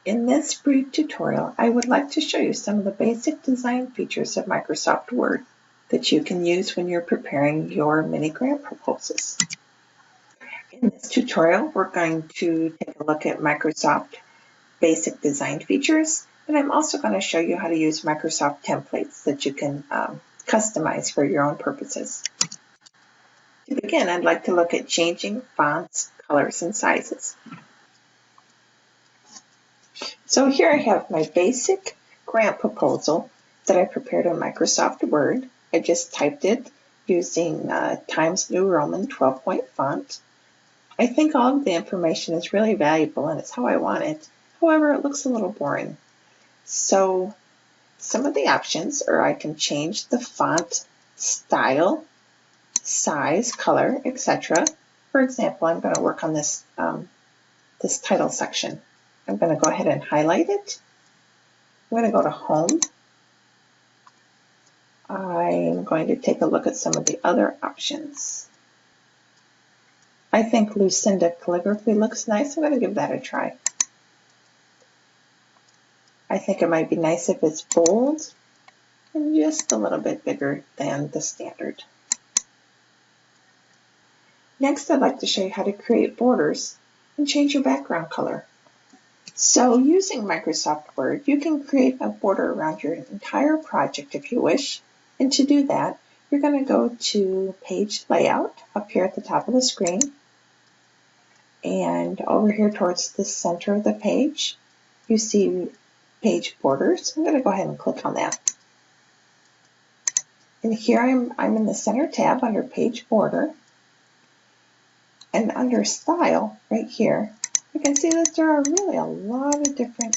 In this brief tutorial, I would like to show you some of the basic design features of Microsoft Word that you can use when you're preparing your mini grant proposals. In this tutorial, we're going to take a look at Microsoft basic design features, and I'm also going to show you how to use Microsoft templates that you can customize for your own purposes. To begin, I'd like to look at changing fonts, colors, and sizes. So here I have my basic grant proposal that I prepared in Microsoft Word. I just typed it using Times New Roman 12-point font. I think all of the information is really valuable and it's how I want it. However, it looks a little boring. So some of the options are I can change the font style, size, color, etc. For example, I'm going to work on this, this title section. I'm going to go ahead and highlight it. I'm going to go to Home. I'm going to take a look at some of the other options. I think Lucinda calligraphy looks nice. I'm going to give that a try. I think it might be nice if it's bold and just a little bit bigger than the standard. Next, I'd like to show you how to create borders and change your background color. So using Microsoft Word, you can create a border around your entire project if you wish. And to do that, you're going to go to Page Layout up here at the top of the screen. And over here towards the center of the page, you see Page Borders. I'm going to go ahead and click on that. And here I'm in the Center tab under Page Border. And under Style, right here, you can see that there are really a lot of different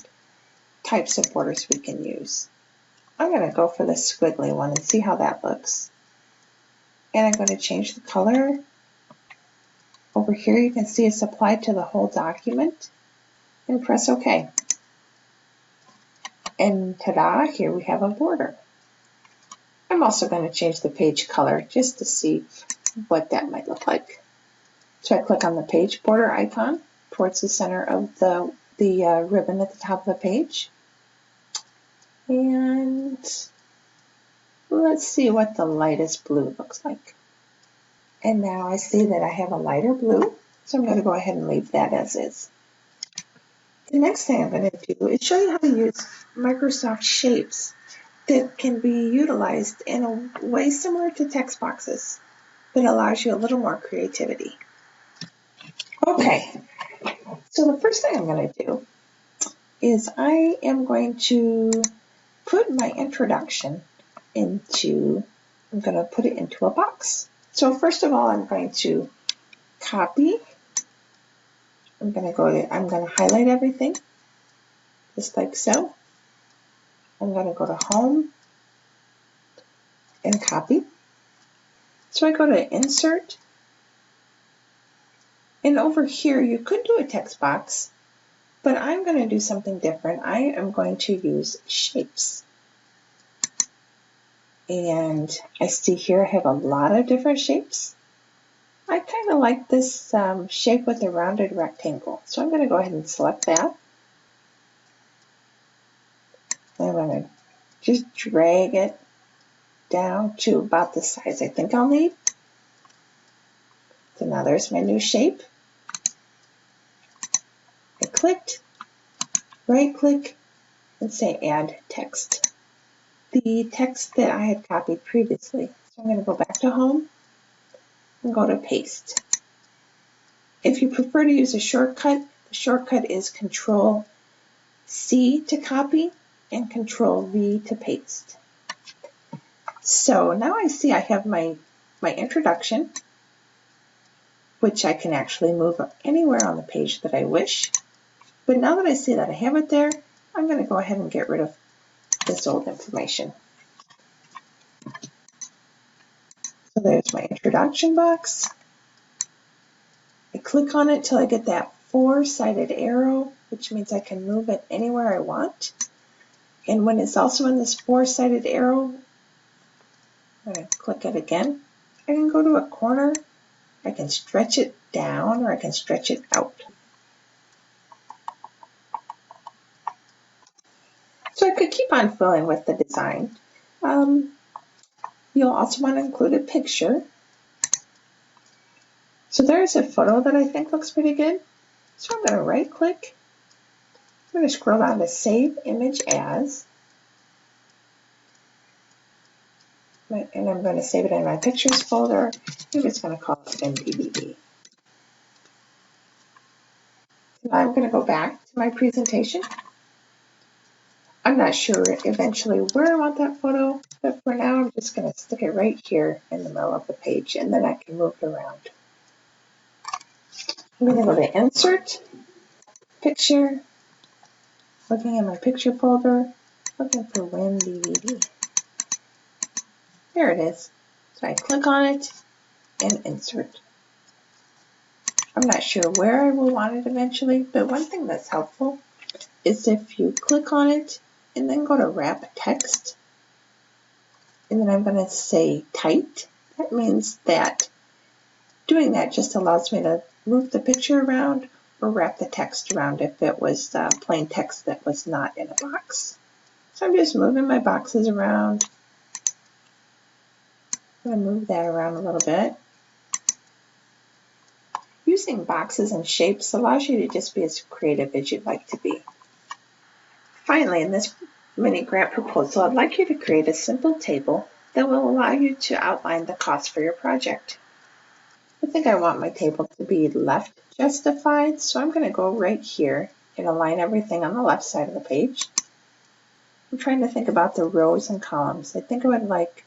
types of borders we can use. I'm going to go for the squiggly one and see how that looks. And I'm going to change the color. Over here you can see it's applied to the whole document. And press OK. And ta-da, here we have a border. I'm also going to change the page color just to see what that might look like. So I click on the page border icon towards the center of the ribbon at the top of the page. And let's see what the lightest blue looks like. And now I see that I have a lighter blue, so I'm going to go ahead and leave that as is. The next thing I'm going to do is show you how to use Microsoft Shapes that can be utilized in a way similar to text boxes, but allows you a little more creativity. Okay, so the first thing I'm going to do is I am going to put my introduction into, I'm going to put it into a box. So first of all, I'm going to copy. I'm going to highlight everything, just like so. I'm going to go to Home and copy. So I go to Insert. And over here, you could do a text box, but I'm going to do something different. I am going to use shapes. And I see here I have a lot of different shapes. I kind of like this shape with a rounded rectangle. So I'm going to go ahead and select that. I'm going to just drag it down to about the size I think I'll need. So now there's my new shape. I clicked, right click, and say Add Text. The text that I had copied previously. So I'm going to go back to Home and go to Paste. If you prefer to use a shortcut, the shortcut is Control-C to copy and Control-V to paste. So now I see I have my introduction, which I can actually move anywhere on the page that I wish. But now that I see that I have it there, I'm going to go ahead and get rid of this old information. So there's my introduction box. I click on it till I get that four-sided arrow, which means I can move it anywhere I want. And when it's also in this four-sided arrow, I'm going to click it again. I can go to a corner, I can stretch it down, or I can stretch it out. I could keep on filling with the design. You'll also want to include a picture. So there's a photo that I think looks pretty good. So I'm going to right click. I'm going to scroll down to Save Image As. And I'm going to save it in my Pictures folder. I'm just going to call it MDBB. Now I'm going to go back to my presentation. I'm not sure eventually where I want that photo, but for now I'm just going to stick it right here in the middle of the page, and then I can move it around. I'm going to go to Insert, Picture, looking in my Picture folder, looking for WinDVD. There it is. So I click on it and Insert. I'm not sure where I will want it eventually, but one thing that's helpful is if you click on it and then go to Wrap Text, and then I'm going to say Tight. That means that doing that just allows me to move the picture around or wrap the text around if it was plain text that was not in a box. So I'm just moving my boxes around. I'm going to move that around a little bit. Using boxes and shapes allows you to just be as creative as you'd like to be. Finally, in this mini grant proposal, I'd like you to create a simple table that will allow you to outline the cost for your project. I think I want my table to be left justified, so I'm going to go right here and align everything on the left side of the page. I'm trying to think about the rows and columns. I think I would like,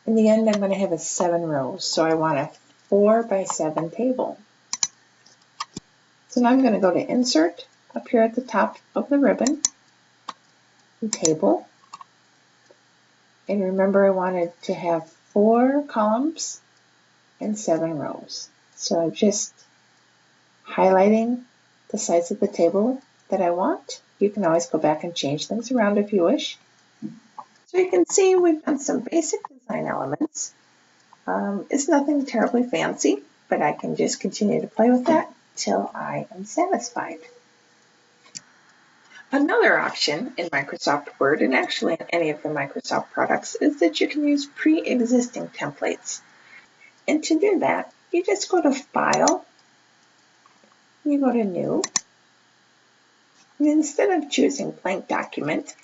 in the end, I'm going to have a 7 rows, so I want a 4 by 7 table. So now I'm going to go to Insert up here at the top of the ribbon, and Table. And remember, I wanted to have 4 columns and 7 rows. So I'm just highlighting the size of the table that I want. You can always go back and change things around if you wish. So you can see we've done some basic design elements. It's nothing terribly fancy, but I can just continue to play with that till I am satisfied. Another option in Microsoft Word, and actually in any of the Microsoft products, is that you can use pre-existing templates. And to do that, you just go to File, you go to New, and instead of choosing Blank Document,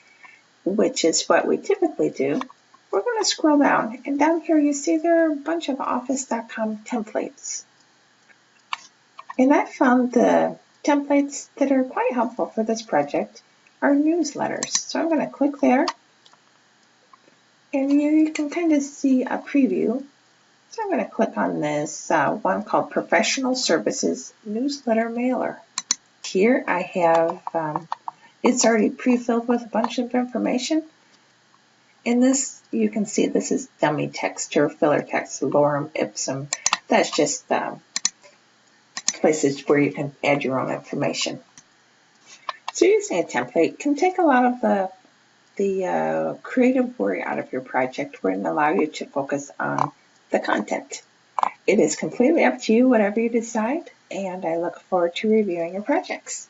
which is what we typically do, we're going to scroll down, and down here you see there are a bunch of Office.com templates. And I found the templates that are quite helpful for this project are newsletters. So I'm going to click there, and you can kind of see a preview. So I'm going to click on this one called Professional Services Newsletter Mailer. Here I have, it's already pre-filled with a bunch of information. In this, you can see this is dummy text or filler text, lorem ipsum. That's just places where you can add your own information. So using a template can take a lot of the creative worry out of your project and allow you to focus on the content. It is completely up to you, whatever you decide, and I look forward to reviewing your projects.